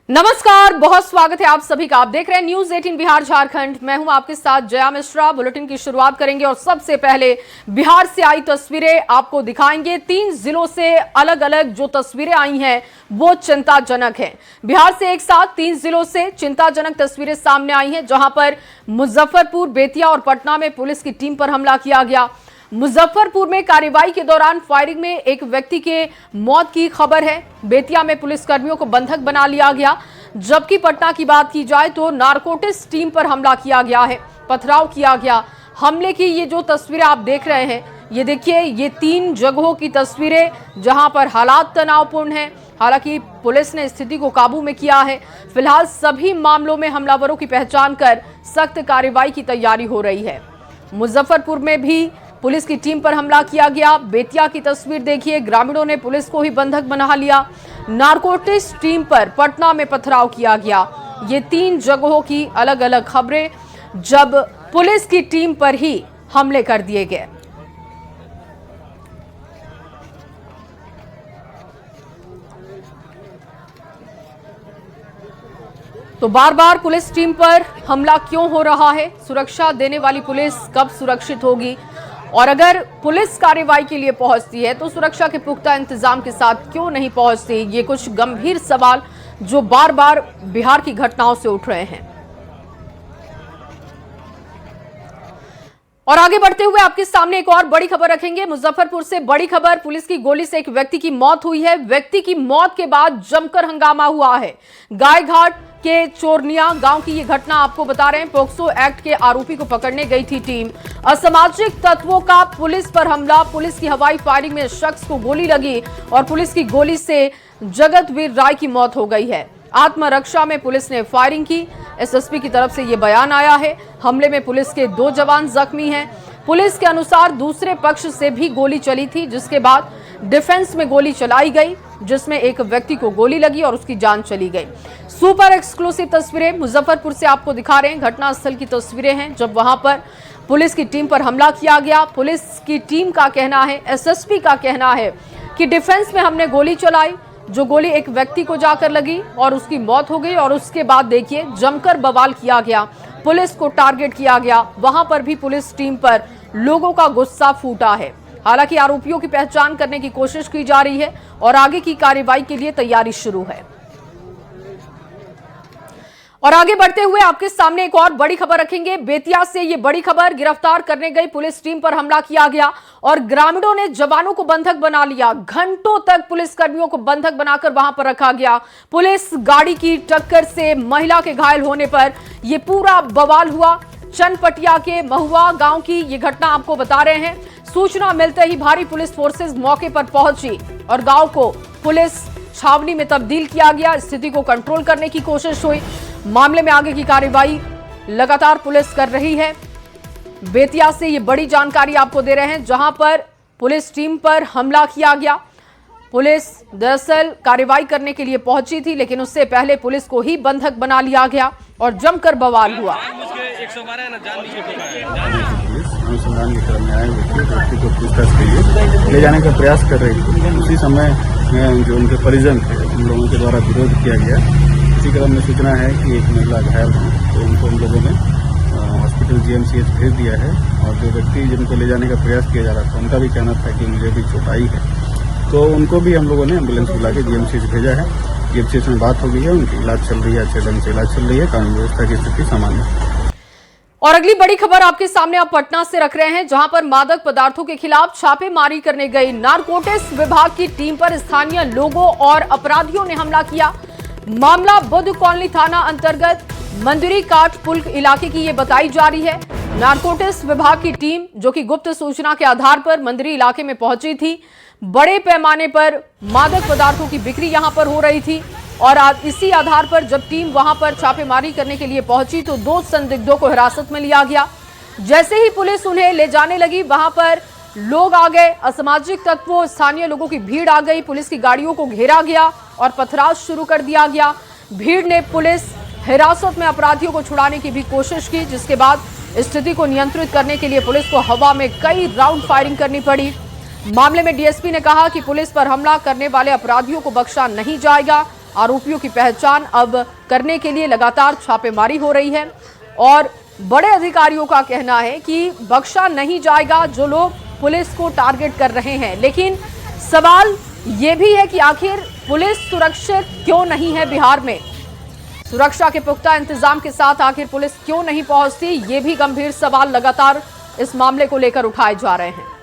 नमस्कार, बहुत स्वागत है आप सभी का। आप देख रहे हैं न्यूज 18 बिहार झारखंड। मैं हूं आपके साथ जया मिश्रा। बुलेटिन की शुरुआत करेंगे और सबसे पहले बिहार से आई तस्वीरें आपको दिखाएंगे। 3 जिलों से अलग अलग जो तस्वीरें आई हैं वो चिंताजनक हैं। बिहार से एक साथ 3 जिलों से चिंताजनक तस्वीरें सामने आई हैं, जहां पर मुजफ्फरपुर, बेतिया और पटना में पुलिस की टीम पर हमला किया गया। मुजफ्फरपुर में कार्रवाई के दौरान फायरिंग में एक व्यक्ति के मौत की खबर है। बेतिया में पुलिसकर्मियों को बंधक बना लिया गया। जबकि पटना की बात की जाए तो नारकोटिक्स टीम पर हमला किया गया है, पथराव किया गया। हमले की ये जो तस्वीरें आप देख रहे हैं, ये देखिए, ये 3 जगहों की तस्वीरें जहां पर हालात तनावपूर्ण हैं। हालांकि पुलिस ने स्थिति को काबू में किया है। फिलहाल सभी मामलों में हमलावरों की पहचान कर सख्त कार्रवाई की तैयारी हो रही है। मुजफ्फरपुर में भी पुलिस की टीम पर हमला किया गया। बेतिया की तस्वीर देखिए, ग्रामीणों ने पुलिस को ही बंधक बना लिया। नारकोटिक्स टीम पर पटना में पथराव किया गया। ये 3 जगहों की अलग अलग खबरें, जब पुलिस की टीम पर ही हमले कर दिए गए। तो बार बार पुलिस टीम पर हमला क्यों हो रहा है? सुरक्षा देने वाली पुलिस कब सुरक्षित होगी? और अगर पुलिस कार्रवाई के लिए पहुंचती है तो सुरक्षा के पुख्ता इंतजाम के साथ क्यों नहीं पहुंचती? ये कुछ गंभीर सवाल जो बार बार बिहार की घटनाओं से उठ रहे हैं। और आगे बढ़ते हुए आपके सामने एक और बड़ी खबर रखेंगे। मुजफ्फरपुर से बड़ी खबर, पुलिस की गोली से एक व्यक्ति की मौत हुई है। व्यक्ति की मौत के बाद जमकर हंगामा हुआ है। गायघाट के चोरनिया गांव की ये घटना आपको बता रहे हैं। पोक्सो एक्ट के आरोपी को पकड़ने गई थी टीम। असामाजिक तत्वों का पुलिस पर हमला, पुलिस की हवाई फायरिंग में शख्स को गोली लगी और पुलिस की गोली से जगतवीर राय की मौत हो गई है। आत्मरक्षा में पुलिस ने फायरिंग की, एसएसपी की तरफ से यह बयान आया है। हमले में पुलिस के 2 जवान जख्मी हैं। पुलिस के अनुसार दूसरे पक्ष से भी गोली चली थी, जिसके बाद डिफेंस में गोली चलाई गई, जिसमें एक व्यक्ति को गोली लगी और उसकी जान चली गई। सुपर एक्सक्लूसिव तस्वीरें मुजफ्फरपुर से आपको दिखा रहे हैं। घटनास्थल की तस्वीरें हैं जब वहां पर पुलिस की टीम पर हमला किया गया। पुलिस की टीम का कहना है, एसएसपी का कहना है कि डिफेंस में हमने गोली चलाई, जो गोली एक व्यक्ति को जाकर लगी और उसकी मौत हो गई। और उसके बाद देखिए, जमकर बवाल किया गया, पुलिस को टारगेट किया गया। वहां पर भी पुलिस टीम पर लोगों का गुस्सा फूटा है। हालांकि आरोपियों की पहचान करने की कोशिश की जा रही है और आगे की कार्रवाई के लिए तैयारी शुरू है। और आगे बढ़ते हुए आपके सामने एक और बड़ी खबर रखेंगे। बेतिया से ये बड़ी खबर, गिरफ्तार करने गई पुलिस टीम पर हमला किया गया और ग्रामीणों ने जवानों को बंधक बना लिया। घंटों तक पुलिसकर्मियों को बंधक बनाकर वहां पर रखा गया। पुलिस गाड़ी की टक्कर से महिला के घायल होने पर यह पूरा बवाल हुआ। चनपटिया के महुआ गांव की ये घटना आपको बता रहे हैं। सूचना मिलते ही भारी पुलिस फोर्सेस मौके पर पहुंची और गांव को पुलिस छावनी में तब्दील किया गया। स्थिति को कंट्रोल करने की कोशिश हुई। मामले में आगे की कार्रवाई लगातार पुलिस कर रही है। बेतिया से ये बड़ी जानकारी आपको दे रहे हैं, जहां पर पुलिस टीम पर हमला किया गया। पुलिस दरअसल कार्रवाई करने के लिए पहुंची थी, लेकिन उससे पहले पुलिस को ही बंधक बना लिया गया और जमकर बवाल हुआ। अनुसंधान के क्रम में आए व्यक्ति को पूछताछ के लिए ले जाने का प्रयास कर रही थी। उसी समय जो उनके परिजन थे, उन लोगों के द्वारा विरोध किया गया। इसी क्रम में सूचना है कि एक महिला घायल है, तो उनको हम लोगों ने हॉस्पिटल जीएमसीएच भेज दिया है। और जो व्यक्ति जिनको ले जाने का प्रयास किया जा रहा था, उनका भी कहना था कि मुझे भी चोट आई है, तो उनको भी हम लोगों ने एम्बुलेंस बुला के जीएमसीएच भेजा है। जीएमसीएच में बात हो गई है, उनकी इलाज चल रही है, अच्छे ढंग से इलाज चल रही है, कानून व्यवस्था की स्थिति सामान्य है। और अगली बड़ी खबर आपके सामने आप पटना से रख रहे हैं, जहां पर मादक पदार्थों के खिलाफ छापेमारी करने गई नारकोटिक्स विभाग की टीम पर स्थानीय लोगों और अपराधियों ने हमला किया। मामला बुद्ध कॉलोनी थाना अंतर्गत मंदिरी काट पुल इलाके की ये बताई जा रही है। नारकोटिक्स विभाग की टीम, जो कि गुप्त सूचना के आधार पर मंदिरी इलाके में पहुंची थी, बड़े पैमाने पर मादक पदार्थों की बिक्री यहां पर हो रही थी। और इसी आधार पर जब टीम वहां पर छापेमारी करने के लिए पहुंची तो 2 संदिग्धों को हिरासत में लिया गया। जैसे ही पुलिस उन्हें ले जाने लगी, वहां पर लोग आ गए, असामाजिक तत्वों, स्थानीय लोगों की भीड़ आ गई। पुलिस की गाड़ियों को घेरा गया और पथराव शुरू कर दिया गया। भीड़ ने पुलिस हिरासत में अपराधियों को छुड़ाने की भी कोशिश की, जिसके बाद स्थिति को नियंत्रित करने के लिए पुलिस को हवा में कई राउंड फायरिंग करनी पड़ी। मामले में डीएसपी ने कहा कि पुलिस पर हमला करने वाले अपराधियों को बख्शा नहीं जाएगा। आरोपियों की पहचान अब करने के लिए लगातार छापेमारी हो रही है और बड़े अधिकारियों का कहना है कि बख्शा नहीं जाएगा जो लोग पुलिस को टारगेट कर रहे हैं। लेकिन सवाल ये भी है कि आखिर पुलिस सुरक्षित क्यों नहीं है बिहार में? सुरक्षा के पुख्ता इंतजाम के साथ आखिर पुलिस क्यों नहीं पहुंचती? ये भी गंभीर सवाल लगातार इस मामले को लेकर उठाए जा रहे हैं।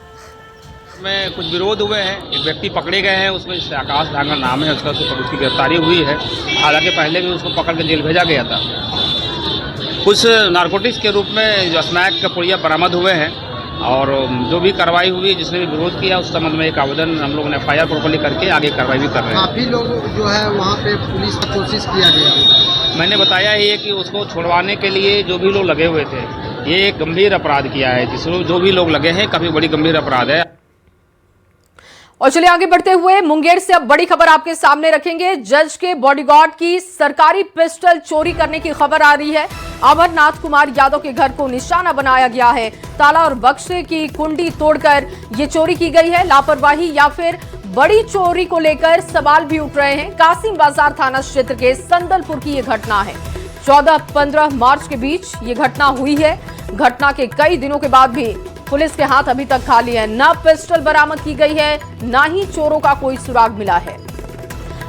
में कुछ विरोध हुए हैं, एक व्यक्ति पकड़े गए हैं, उसमें आकाश धांगा नाम है उसका, उसकी गिरफ्तारी हुई है। हालांकि पहले भी उसको पकड़ के जेल भेजा गया था। कुछ नारकोटिक्स के रूप में जो स्मैक का पुड़िया बरामद हुए हैं और जो भी कार्रवाई हुई, जिसने भी विरोध किया उस संबंध में एक आवेदन हम लोगों ने FIR प्रॉपर्ली करके आगे कार्रवाई भी कर रहे हैं। काफी लोग जो है वहाँ पे पुलिस की कोशिश किया गया। मैंने बताया ही है कि उसको छुड़वाने के लिए जो भी लोग लगे हुए थे, ये एक गंभीर अपराध किया है, जिसमें जो भी लोग लगे हैं काफी बड़ी गंभीर अपराध है। और चलिए आगे बढ़ते हुए मुंगेर से अब बड़ी खबर आपके सामने रखेंगे। जज के बॉडीगार्ड की सरकारी पिस्टल चोरी करने की खबर आ रही है। अमरनाथ कुमार यादव के घर को निशाना बनाया गया है। ताला और बक्से की कुंडी तोड़कर ये चोरी की गई है। लापरवाही या फिर बड़ी चोरी को लेकर सवाल भी उठ रहे हैं। कासिम बाजार थाना क्षेत्र के संदलपुर की ये घटना है। 14-15 मार्च के बीच ये घटना हुई है। घटना के कई दिनों के बाद भी पुलिस के हाथ अभी तक खाली है। न पिस्टल बरामद की गई है, न ही चोरों का कोई सुराग मिला है।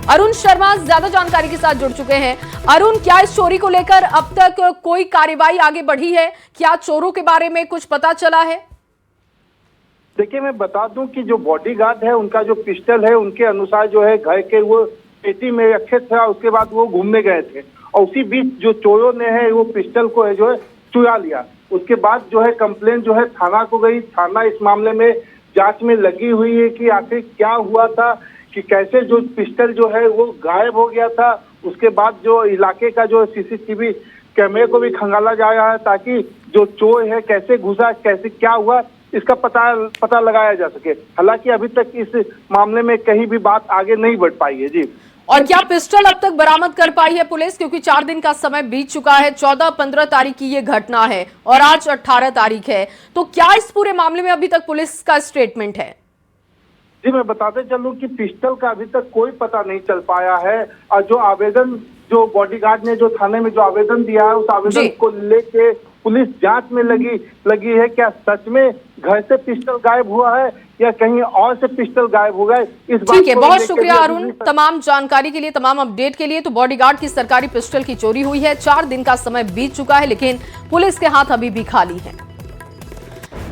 अरुण शर्मा ज्यादा जानकारी के साथ जुड़ चुके हैं। अरुण, क्या इस चोरी को लेकर अब तक कोई कार्रवाई आगे बढ़ी है? क्या चोरों के बारे में कुछ पता चला है? देखिए, मैं बता दूं कि जो बॉडीगार्ड है उनका जो पिस्टल है, उनके अनुसार जो है घर के वो पेटी में रखे थे और उसके बाद वो घूमने गए थे और उसी बीच जो चोरों ने है वो पिस्टल को है जो है चुरा लिया। उसके बाद जो है कंप्लेन जो है थाना को गई। थाना इस मामले में जांच में लगी हुई है कि आखिर क्या हुआ था, कि कैसे जो पिस्टल जो है वो गायब हो गया था। उसके बाद जो इलाके का जो CCTV कैमरे को भी खंगाला जा रहा है ताकि जो चोर है कैसे घुसा, कैसे क्या हुआ, इसका पता लगाया जा सके। हालांकि अभी तक इस मामले में कहीं भी बात आगे नहीं बढ़ पाई है। जी, और क्या पिस्टल अब तक बरामद कर पाई है पुलिस? क्योंकि 4 दिन का समय बीत चुका है। 14-15 तारीख की ये घटना है और आज 18 तारीख है। तो क्या इस पूरे मामले में अभी तक पुलिस का स्टेटमेंट है? जी, मैं बताते चलूं कि पिस्टल का अभी तक कोई पता नहीं चल पाया है और जो आवेदन जो बॉडीगार्ड ने जो थाने में जो आवेदन दिया है उस आवेदन को लेके पुलिस जांच में लगी है। क्या सच में घर से पिस्टल गायब हुआ है या कहीं और से पिस्टल गायब हो गए, इस बात ठीक है, बहुत शुक्रिया अरुण तमाम जानकारी के लिए, तमाम अपडेट के लिए। तो बॉडीगार्ड की सरकारी पिस्टल की चोरी हुई है। 4 दिन का समय बीत चुका है लेकिन पुलिस के हाथ अभी भी खाली है।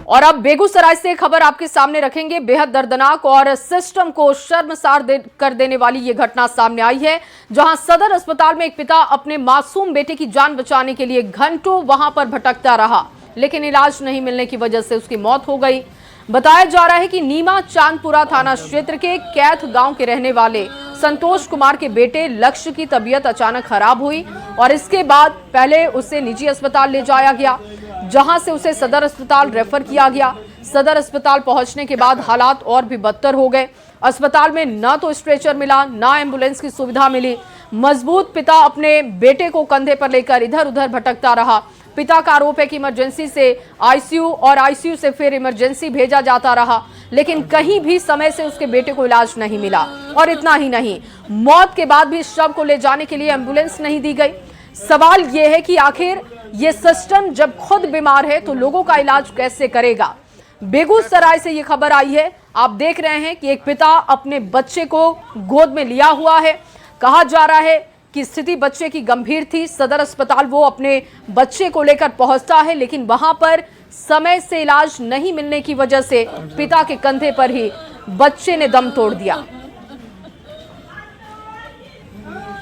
और अब बेगूसराय से खबर आपके सामने रखेंगे। बेहद दर्दनाक और सिस्टम को शर्मसार कर देने वाली ये घटना सामने आई है, जहां सदर अस्पताल में एक पिता अपने मासूम बेटे की जान बचाने के लिए घंटों वहां पर भटकता रहा, लेकिन इलाज नहीं मिलने की वजह से उसकी मौत हो गई। बताया जा रहा है कि नीमा चांदपुरा थाना क्षेत्र के कैथ गांव के रहने वाले संतोष कुमार के बेटे लक्ष्य की तबीयत अचानक खराब हुई और इसके बाद पहले उसे निजी अस्पताल ले जाया गया, जहां से उसे सदर अस्पताल रेफर किया गया। सदर अस्पताल पहुंचने के बाद हालात और भी बदतर हो गए। अस्पताल में न तो स्ट्रेचर मिला, न एम्बुलेंस की सुविधा मिली। मजबूत पिता अपने बेटे को कंधे पर लेकर इधर उधर भटकता रहा। पिता का आरोप है कि इमरजेंसी से आईसीयू और आईसीयू से फिर इमरजेंसी भेजा जाता रहा, लेकिन कहीं भी समय से उसके बेटे को इलाज नहीं मिला। और इतना ही नहीं, मौत के बाद भी शव को ले जाने के लिए एम्बुलेंस नहीं दी गई। सवाल यह है कि आखिर ये सिस्टम जब खुद बीमार है तो लोगों का इलाज कैसे करेगा? बेगूसराय से ये खबर आई है। आप देख रहे हैं कि एक पिता अपने बच्चे को गोद में लिया हुआ है। कहा जा रहा है कि स्थिति बच्चे की गंभीर थी। सदर अस्पताल वो अपने बच्चे को लेकर पहुंचता है, लेकिन वहां पर समय से इलाज नहीं मिलने की वजह से पिता के कंधे पर ही बच्चे ने दम तोड़ दिया।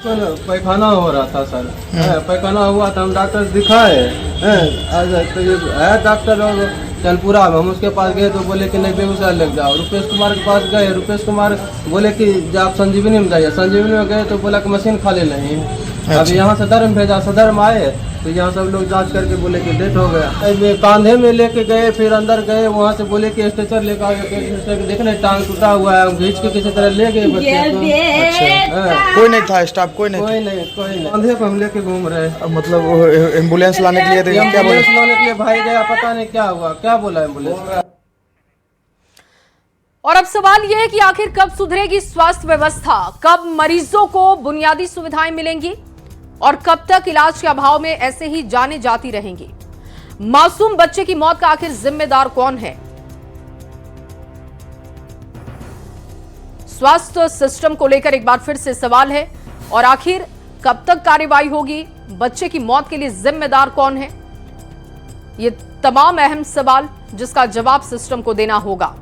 पैखाना हो रहा था सर, पैखाना हुआ था, हम डॉक्टर दिखाए तो ये है डॉक्टर और चंदपुरा में। हम उसके पास गए तो बोले कि नहीं बेगूसराय लग जाओ। रुपेश कुमार के पास गए, रुपेश कुमार बोले कि जब आप संजीवनी में जाइए। संजीवनी में गए तो बोला कि मशीन खाली नहीं है। अभी यहाँ सदर में भेजा, सदर में आए तो यहाँ सब लोग जांच करके बोले कि डेथ हो गया। कांधे में लेके गए, फिर अंदर गए, वहाँ से बोले कि स्ट्रेचर लेकर आए। देखने टांग टूटा हुआ है, घींच के किसी तरह ले गए बच्चे को। कोई नहीं था स्टाफ, कोई नहीं। कांधे पे हम लेके घूम रहे हैं। मतलब एम्बुलेंस लाने के लिए क्या बोला? एम्बुलेंस लाने के लिए भाई गया, पता नहीं क्या हुआ, क्या बोला एम्बुलेंस। और अब सवाल यह है कि आखिर कब सुधरेगी स्वास्थ्य व्यवस्था, कब मरीजों को बुनियादी सुविधाएं मिलेंगी और कब तक इलाज के अभाव में ऐसे ही जाने जाती रहेंगी। मासूम बच्चे की मौत का आखिर जिम्मेदार कौन है? स्वास्थ्य सिस्टम को लेकर एक बार फिर से सवाल है और आखिर कब तक कार्रवाई होगी, बच्चे की मौत के लिए जिम्मेदार कौन है? ये तमाम अहम सवाल जिसका जवाब सिस्टम को देना होगा।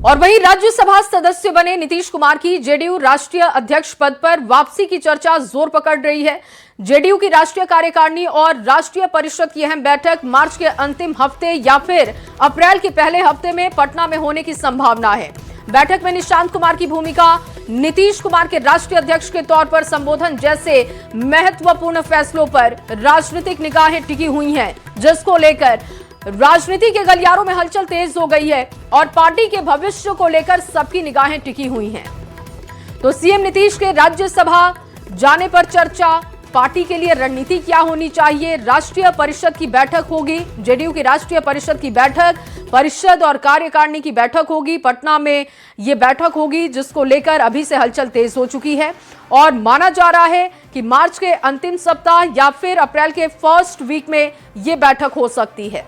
और वहीं राज्यसभा सदस्य बने नीतीश कुमार की जेडीयू राष्ट्रीय अध्यक्ष पद पर वापसी की चर्चा जोर पकड़ रही है। जेडीयू की राष्ट्रीय कार्यकारिणी और राष्ट्रीय परिषद की अहम बैठक मार्च के अंतिम हफ्ते या फिर अप्रैल के पहले हफ्ते में पटना में होने की संभावना है। बैठक में निशांत कुमार की भूमिका, नीतीश कुमार के राष्ट्रीय अध्यक्ष के तौर पर संबोधन जैसे महत्वपूर्ण फैसलों पर राजनीतिक निगाहें टिकी हुई हैं, जिसको लेकर राजनीति के गलियारों में हलचल तेज हो गई है और पार्टी के भविष्य को लेकर सबकी निगाहें टिकी हुई हैं। तो सीएम नीतीश के राज्यसभा जाने पर चर्चा, पार्टी के लिए रणनीति क्या होनी चाहिए, राष्ट्रीय परिषद की बैठक होगी, जेडीयू की राष्ट्रीय परिषद की बैठक, परिषद और कार्यकारिणी की बैठक होगी, पटना में यह बैठक होगी जिसको लेकर अभी से हलचल तेज हो चुकी है और माना जा रहा है कि मार्च के अंतिम सप्ताह या फिर अप्रैल के फर्स्ट वीक में यह बैठक हो सकती है।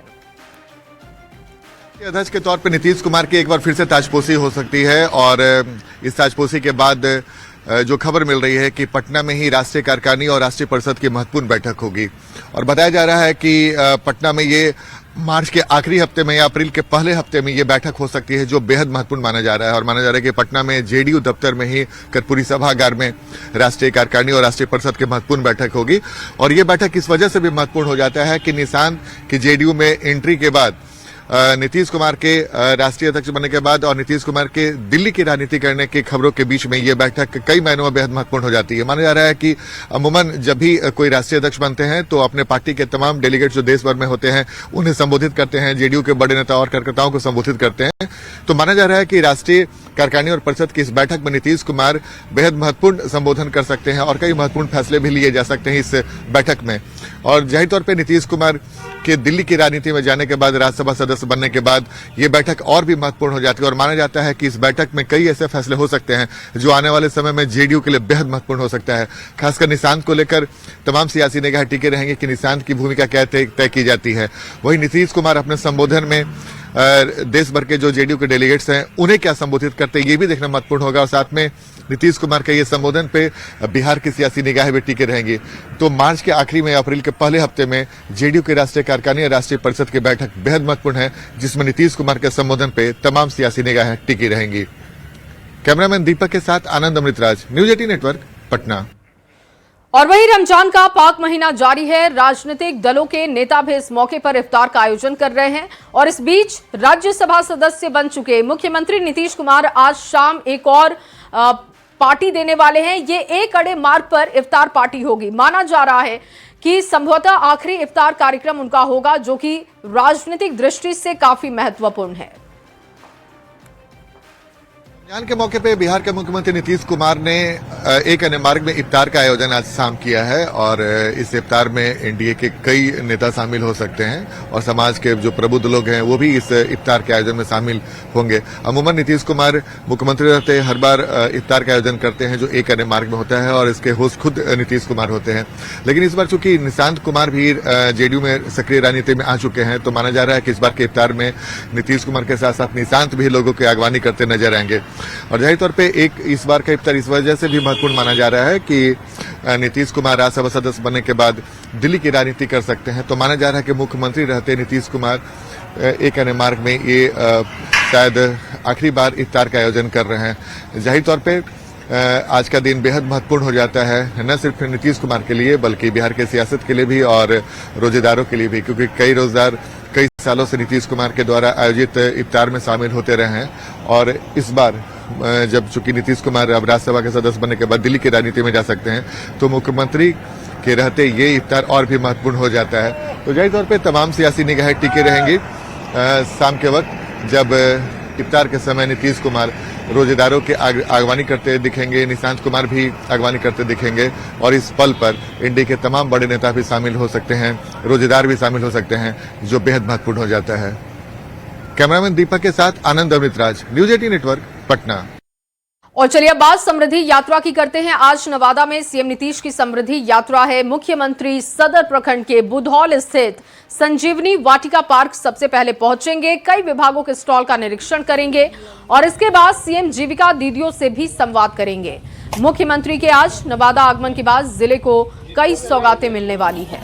अध्यक्ष के तौर पर नीतीश कुमार की एक बार फिर से ताजपोशी हो सकती है और इस ताजपोशी के बाद जो खबर मिल रही है कि पटना में ही राष्ट्रीय कार्यकारिणी और राष्ट्रीय परिषद की महत्वपूर्ण बैठक होगी और बताया जा रहा है कि पटना में ये मार्च के आखिरी हफ्ते में या अप्रैल के पहले हफ्ते में ये बैठक हो सकती है, जो बेहद महत्वपूर्ण माना जा रहा है। और माना जा रहा है कि पटना में जेडीयू दफ्तर में ही कर्पूरी सभागार में राष्ट्रीय कार्यकारिणी और राष्ट्रीय परिषद की महत्वपूर्ण बैठक होगी। और ये बैठक इस वजह से भी महत्वपूर्ण हो जाता है कि निशांत की जेडीयू में एंट्री के बाद, नीतीश कुमार के राष्ट्रीय अध्यक्ष बनने के बाद और नीतीश कुमार के दिल्ली की राजनीति करने की खबरों के बीच में ये बैठक कई मायनों में बेहद महत्वपूर्ण हो जाती है। माना जा रहा है कि अमूमन जब भी कोई राष्ट्रीय अध्यक्ष बनते हैं तो अपने पार्टी के तमाम डेलीगेट जो देश भर में होते हैं उन्हें संबोधित करते हैं, जेडीयू के बड़े नेता और कार्यकर्ताओं को संबोधित करते हैं। तो माना जा रहा है कि राष्ट्रीय कार्यकारिणी और परिषद की इस बैठक में नीतीश कुमार बेहद महत्वपूर्ण संबोधन कर सकते हैं और कई महत्वपूर्ण फैसले भी लिए जा सकते हैं इस बैठक में। और जाहिर तौर पर नीतीश कुमार के दिल्ली की राजनीति में जाने के बाद, राज्यसभा सदस्य बनने के बाद ये बैठक और भी महत्वपूर्ण हो जाती है और माना जाता है कि इस बैठक में कई ऐसे फैसले हो सकते हैं जो आने वाले समय में जेडीयू के लिए बेहद महत्वपूर्ण हो सकता है। खासकर निशांत को लेकर तमाम सियासी निगाह टिके रहेंगे कि निशांत की भूमिका क्या तय की जाती है। वहीं नीतीश कुमार अपने संबोधन में देश भर के जो जेडीयू के डेलीगेट्स हैं उन्हें क्या संबोधित करते हैं ये भी देखना महत्वपूर्ण होगा। और साथ में नीतीश कुमार के ये संबोधन पे बिहार की सियासी निगाहें भी टिके रहेंगी। तो मार्च के आखिरी में, अप्रैल के पहले हफ्ते में जेडीयू के राष्ट्रीय कार्यकारिणी और राष्ट्रीय परिषद की बैठक बेहद महत्वपूर्ण है, जिसमें नीतीश कुमार के संबोधन पे तमाम सियासी निगाहें टिकी रहेंगी। कैमरामैन दीपक के साथ आनंद अमृतराज, न्यूज 18 नेटवर्क, पटना। और वहीं रमजान का पाक महीना जारी है। राजनीतिक दलों के नेता भी इस मौके पर इफ्तार का आयोजन कर रहे हैं और इस बीच राज्यसभा सदस्य बन चुके मुख्यमंत्री नीतीश कुमार आज शाम एक और पार्टी देने वाले हैं। ये एक अड़े मार्ग पर इफ्तार पार्टी होगी। माना जा रहा है कि संभवतः आखिरी इफ्तार कार्यक्रम उनका होगा, जो कि राजनीतिक दृष्टि से काफी महत्वपूर्ण है। रमजान के मौके पे बिहार के मुख्यमंत्री नीतीश कुमार ने एक अन्य मार्ग में इफ्तार का आयोजन आज शाम किया है और इस इफ्तार में एनडीए के कई नेता शामिल हो सकते हैं और समाज के जो प्रबुद्ध लोग हैं वो भी इस इफ्तार के आयोजन में शामिल होंगे। अमूमन नीतीश कुमार मुख्यमंत्री रहते हर बार इफ्तार का आयोजन करते हैं जो एक अन्य मार्ग में होता है और इसके होस्ट खुद नीतीश कुमार होते हैं। लेकिन इस बार चूंकि निशांत कुमार भी जेडीयू में सक्रिय राजनीति में आ चुके हैं तो माना जा रहा है कि इस बार के इफ्तार में नीतीश कुमार के साथ साथ निशांत भी लोगों की अगवानी करते नजर आएंगे। और जाहिर तौर पे एक इस बार का इफ्तार इस वजह से भी महत्वपूर्ण माना जा रहा है कि नीतीश कुमार राज्यसभा सदस्य बनने के बाद दिल्ली की राजनीति कर सकते हैं। तो माना जा रहा है कि मुख्यमंत्री रहते नीतीश कुमार एक अन्य मार्ग में ये शायद आखिरी बार इफ्तार का आयोजन कर रहे हैं। जाहिर तौर पे आज का दिन बेहद महत्वपूर्ण हो जाता है, न सिर्फ नीतीश कुमार के लिए बल्कि बिहार के सियासत के लिए भी और रोजेदारों के लिए भी, क्योंकि कई रोजदार कई सालों से नीतीश कुमार के द्वारा आयोजित इफ्तार में शामिल होते रहे हैं। और इस बार जब चूंकि नीतीश कुमार अब राज्यसभा के सदस्य बनने के बाद दिल्ली की राजनीति में जा सकते हैं तो मुख्यमंत्री के रहते ये इफ्तार और भी महत्वपूर्ण हो जाता है। तो जाहिर तौर पे तमाम सियासी निगाहें टिके रहेंगी शाम के वक्त जब इफ्तार के समय नीतीश कुमार रोजेदारों के अगवानी करते दिखेंगे, निशांत कुमार भी अगवानी करते दिखेंगे और इस पल पर एनडीए के तमाम बड़े नेता भी शामिल हो सकते हैं, रोजेदार भी शामिल हो सकते हैं, जो बेहद महत्वपूर्ण हो जाता है। कैमरामैन दीपक के साथ आनंद अमृतराज, न्यूज 18 नेटवर्क, पटना। और चलिए अब बात समृद्धि यात्रा की करते हैं। आज नवादा में सीएम नीतीश की समृद्धि यात्रा है। मुख्यमंत्री सदर प्रखंड के बुधौल स्थित संजीवनी वाटिका पार्क सबसे पहले पहुंचेंगे, कई विभागों के स्टॉल का निरीक्षण करेंगे और इसके बाद सीएम जीविका दीदियों से भी संवाद करेंगे। मुख्यमंत्री के आज नवादा आगमन के बाद जिले को कई सौगातें मिलने वाली है।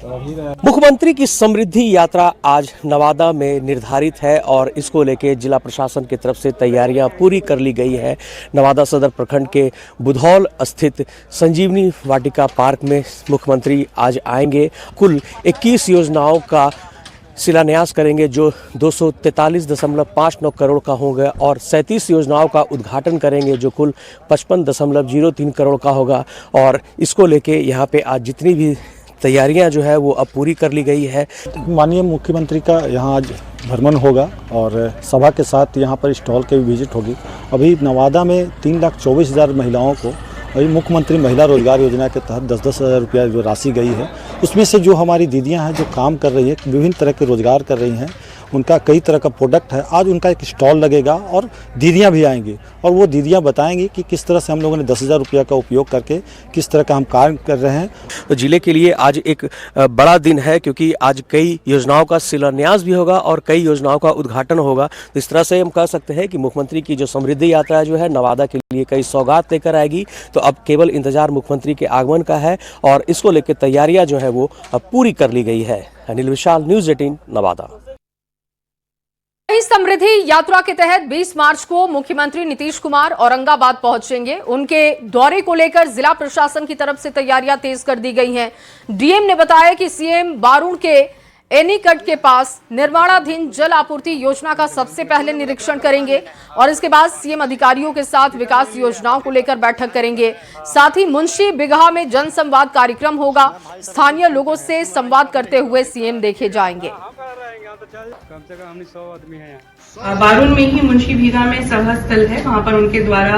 मुख्यमंत्री की समृद्धि यात्रा आज नवादा में निर्धारित है और इसको लेके जिला प्रशासन की तरफ से तैयारियां पूरी कर ली गई है। नवादा सदर प्रखंड के बुधौल स्थित संजीवनी वाटिका पार्क में मुख्यमंत्री आज आएंगे। कुल 21 योजनाओं का शिलान्यास करेंगे जो 243.59 करोड़ का होगा और 37 योजनाओं का उद्घाटन करेंगे जो कुल 55.03 करोड़ का होगा। और इसको लेके यहाँ पे आज जितनी भी तैयारियां जो है वो अब पूरी कर ली गई है। माननीय मुख्यमंत्री का यहाँ आज भ्रमण होगा और सभा के साथ यहाँ पर स्टॉल की भी विजिट होगी। अभी नवादा में 3,24,000 महिलाओं को अभी मुख्यमंत्री महिला रोजगार योजना के तहत 10-10 हज़ार रुपया जो राशि गई है उसमें से जो हमारी दीदियाँ हैं जो काम कर रही है, विभिन्न तरह के रोजगार कर रही हैं, उनका कई तरह का प्रोडक्ट है। आज उनका एक स्टॉल लगेगा और दीदियां भी आएंगी और वो दीदियां बताएंगी कि किस तरह से हम लोगों ने 10,000 रुपया का उपयोग करके किस तरह का हम कार्य कर रहे हैं। तो जिले के लिए आज एक बड़ा दिन है क्योंकि आज कई योजनाओं का शिलान्यास भी होगा और कई योजनाओं का उद्घाटन होगा। तो इस तरह से हम कह सकते हैं कि मुख्यमंत्री की जो समृद्धि यात्रा जो है नवादा के लिए कई सौगात लेकर आएगी। तो अब केवल इंतजार मुख्यमंत्री के आगमन का है और इसको लेकर तैयारियां जो है वो पूरी कर ली गई है। अनिल विशाल, न्यूज 18 नवादा। इस समृद्धि यात्रा के तहत 20 मार्च को मुख्यमंत्री नीतीश कुमार औरंगाबाद पहुंचेंगे। उनके दौरे को लेकर जिला प्रशासन की तरफ से तैयारियां तेज कर दी गई हैं। डीएम ने बताया कि सीएम बारूण के एनीकट के पास निर्माणाधीन जल आपूर्ति योजना का सबसे पहले निरीक्षण करेंगे और इसके बाद सीएम अधिकारियों के साथ विकास योजनाओं को लेकर बैठक करेंगे। साथ ही मुंशी बिगहा में जनसंवाद कार्यक्रम होगा। स्थानीय लोगों से संवाद करते हुए सीएम देखे जाएंगे। बारून में ही मुंशी बिगहा में सभा स्थल है, वहां पर उनके द्वारा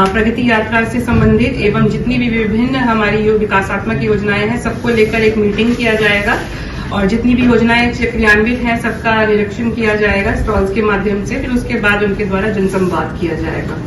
प्रगति यात्रा से संबंधित एवं जितनी भी विभिन्न हमारी विकासात्मक योजनाएं हैं सबको लेकर एक मीटिंग किया जाएगा और जितनी भी योजनाएं क्रियान्वित हैं सबका निरीक्षण किया जाएगा स्टॉल्स के माध्यम से। फिर उसके बाद उनके द्वारा जनसंवाद किया जाएगा।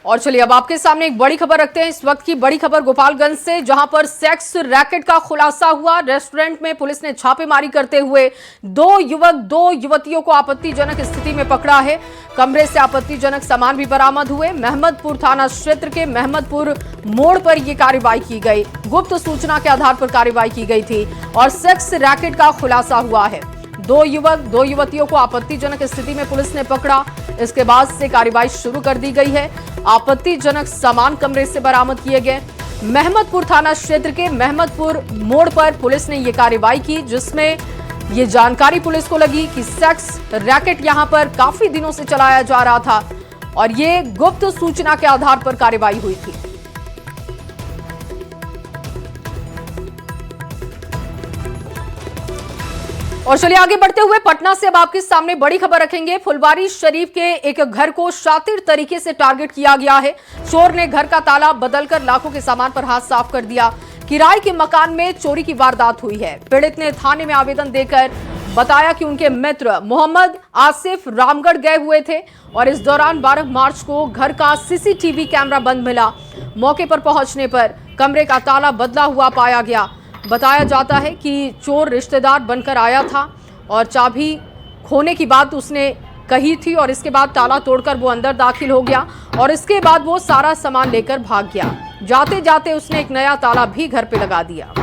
और चलिए अब आपके सामने एक बड़ी खबर रखते हैं। इस वक्त की बड़ी खबर गोपालगंज से, जहां पर सेक्स रैकेट का खुलासा हुआ। रेस्टोरेंट में पुलिस ने छापेमारी करते हुए 2 युवक 2 युवतियों को आपत्तिजनक स्थिति में पकड़ा है। कमरे से आपत्तिजनक सामान भी बरामद हुए। महमदपुर थाना क्षेत्र के महमदपुर मोड़ पर यह कार्रवाई की गई। गुप्त सूचना के आधार पर कार्रवाई की गई थी और सेक्स रैकेट का खुलासा हुआ है। 2 युवक 2 युवतियों को आपत्तिजनक स्थिति में पुलिस ने पकड़ा। इसके बाद से कार्रवाई शुरू कर दी गई है। आपत्तिजनक सामान कमरे से बरामद किए गए। महमदपुर थाना क्षेत्र के महमदपुर मोड़ पर पुलिस ने यह कार्रवाई की, जिसमें ये जानकारी पुलिस को लगी कि सेक्स रैकेट यहां पर काफी दिनों से चलाया जा रहा था और ये गुप्त सूचना के आधार पर कार्रवाई हुई थी। और चलिए आगे बढ़ते हुए पटना से अब आपके सामने बड़ी खबर रखेंगे। फुलवारी शरीफ के एक घर को शातिर तरीके से टारगेट किया गया है। चोर ने घर का ताला बदलकर लाखों के सामान पर हाथ साफ कर दिया। किराए के मकान में चोरी की वारदात हुई है। पीड़ित ने थाने में आवेदन देकर बताया कि उनके मित्र मोहम्मद आसिफ रामगढ़ गए हुए थे और इस दौरान 12 मार्च को घर का सीसीटीवी कैमरा बंद मिला। मौके पर पहुंचने पर कमरे का ताला बदला हुआ पाया गया। बताया जाता है कि चोर रिश्तेदार बनकर आया था और चाबी खोने की बात उसने कही थी और इसके बाद ताला तोड़कर वो अंदर दाखिल हो गया और इसके बाद वो सारा सामान लेकर भाग गया। जाते जाते उसने एक नया ताला भी घर पे लगा दिया।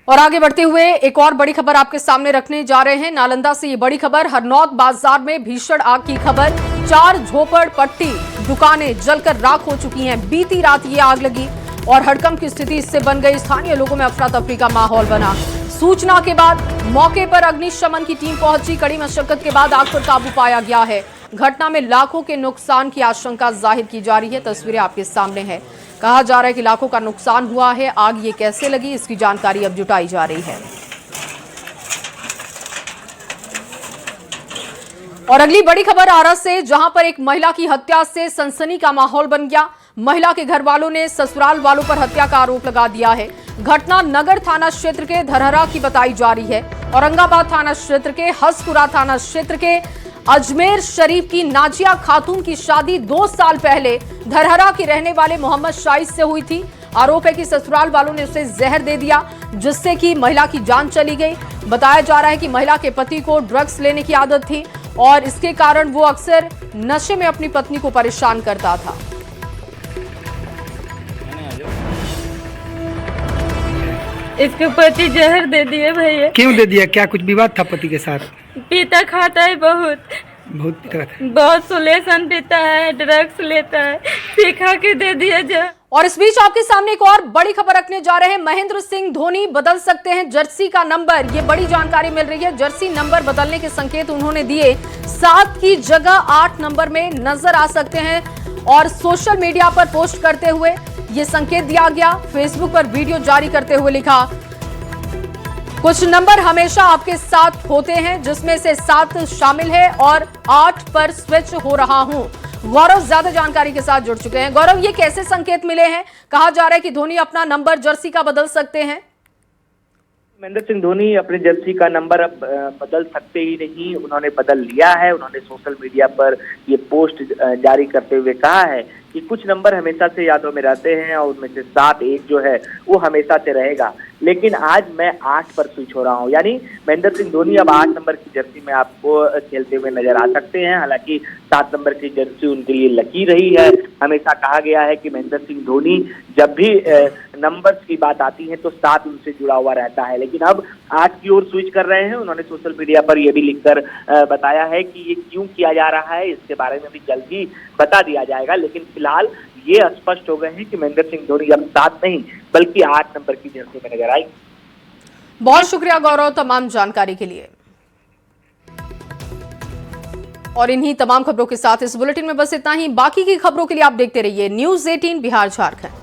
और आगे बढ़ते हुए एक और बड़ी खबर आपके सामने रखने जा रहे हैं। नालंदा से ये बड़ी खबर। हरनौत बाजार में भीषण आग की खबर। 4 झोपड़पट्टी दुकानें जलकर राख हो चुकी हैं। बीती रात ये आग लगी और हड़कंप की स्थिति इससे बन गई। स्थानीय लोगों में अफरा तफरी का माहौल बना। सूचना के बाद मौके पर अग्निशमन की टीम पहुंची। कड़ी मशक्कत के बाद आग पर काबू पाया गया है। घटना में लाखों के नुकसान की आशंका जाहिर की जा रही है। तस्वीरें आपके सामने है। कहा जा रहा है कि लाखों का नुकसान हुआ है। आग ये कैसे लगी, इसकी जानकारी अब जुटाई जा रही है। और अगली बड़ी खबर आरा से, जहां पर एक महिला की हत्या से सनसनी का माहौल बन गया। महिला के घर वालों ने ससुराल वालों पर हत्या का आरोप लगा दिया है। घटना नगर थाना क्षेत्र के धरहरा की बताई जा रही है। औरंगाबाद थाना क्षेत्र के हसपुरा थाना क्षेत्र के अजमेर शरीफ की नाजिया खातून की शादी 2 साल पहले धरहरा के रहने वाले मोहम्मद शाहिद से हुई थी। आरोप है कि ससुराल वालों ने उसे जहर दे दिया, जिससे कि महिला की जान चली गई। बताया जा रहा है कि महिला के पति को ड्रग्स लेने की आदत थी और इसके कारण वो अक्सर नशे में अपनी पत्नी को परेशान करता था। इसके पति जहर दे दिए भैया। क्यों दे दिया? क्या कुछ विवाद था पति के साथ? पीता खाता है, बहुत पीता था। बहुत सुलेसन पीता है, ड्रग्स लेता है, सिखा के दे दिया जहर। और इस बीच आपके सामने एक और बड़ी खबर रखने जा रहे हैं। महेंद्र सिंह धोनी बदल सकते हैं जर्सी का नंबर, ये बड़ी जानकारी मिल रही है। जर्सी नंबर बदलने के संकेत उन्होंने दिए। 7 की जगह 8 नंबर में नजर आ सकते हैं और सोशल मीडिया पर पोस्ट करते हुए ये संकेत दिया गया। फेसबुक पर वीडियो जारी करते हुए लिखा, कुछ नंबर हमेशा आपके साथ होते हैं जिसमें से 7 शामिल है और 8 पर स्विच हो रहा हूं। गौरव ज्यादा जानकारी के साथ जुड़ चुके हैं। गौरव, ये कैसे संकेत मिले हैं? कहा जा रहा है कि धोनी अपना नंबर जर्सी का बदल सकते हैं। महेंद्र सिंह धोनी अपने जर्सी का नंबर अब बदल सकते ही नहीं, उन्होंने बदल लिया है। उन्होंने सोशल मीडिया पर ये पोस्ट जारी करते हुए कहा है कि कुछ नंबर हमेशा से यादों में रहते हैं और उनमें से 7 एक जो है वो हमेशा से रहेगा, लेकिन आज मैं 8 पर स्विच हो रहा हूं। यानी महेंद्र सिंह धोनी अब 8 नंबर की जर्सी में आपको खेलते हुए नजर आ सकते हैं। हालांकि 7 नंबर की जर्सी उनके लिए लकी रही है। हमेशा कहा गया है कि महेंद्र सिंह धोनी जब भी नंबर्स की बात आती है तो 7 उनसे जुड़ा हुआ रहता है, लेकिन अब 8 की ओर स्विच कर रहे हैं। उन्होंने सोशल मीडिया पर यह भी लिखकर बताया है कि ये क्यों किया जा रहा है, इसके बारे में भी जल्द ही बता दिया जाएगा। लेकिन फिलहाल ये स्पष्ट हो गए हैं कि महेंद्र सिंह धोनी अब 7 नहीं बल्कि 8 नंबर की जर्सी में नजर आई। बहुत शुक्रिया गौरव तमाम जानकारी के लिए। और इन्हीं तमाम खबरों के साथ इस बुलेटिन में बस इतना ही। बाकी की खबरों के लिए आप देखते रहिए News 18 बिहार झारखंड।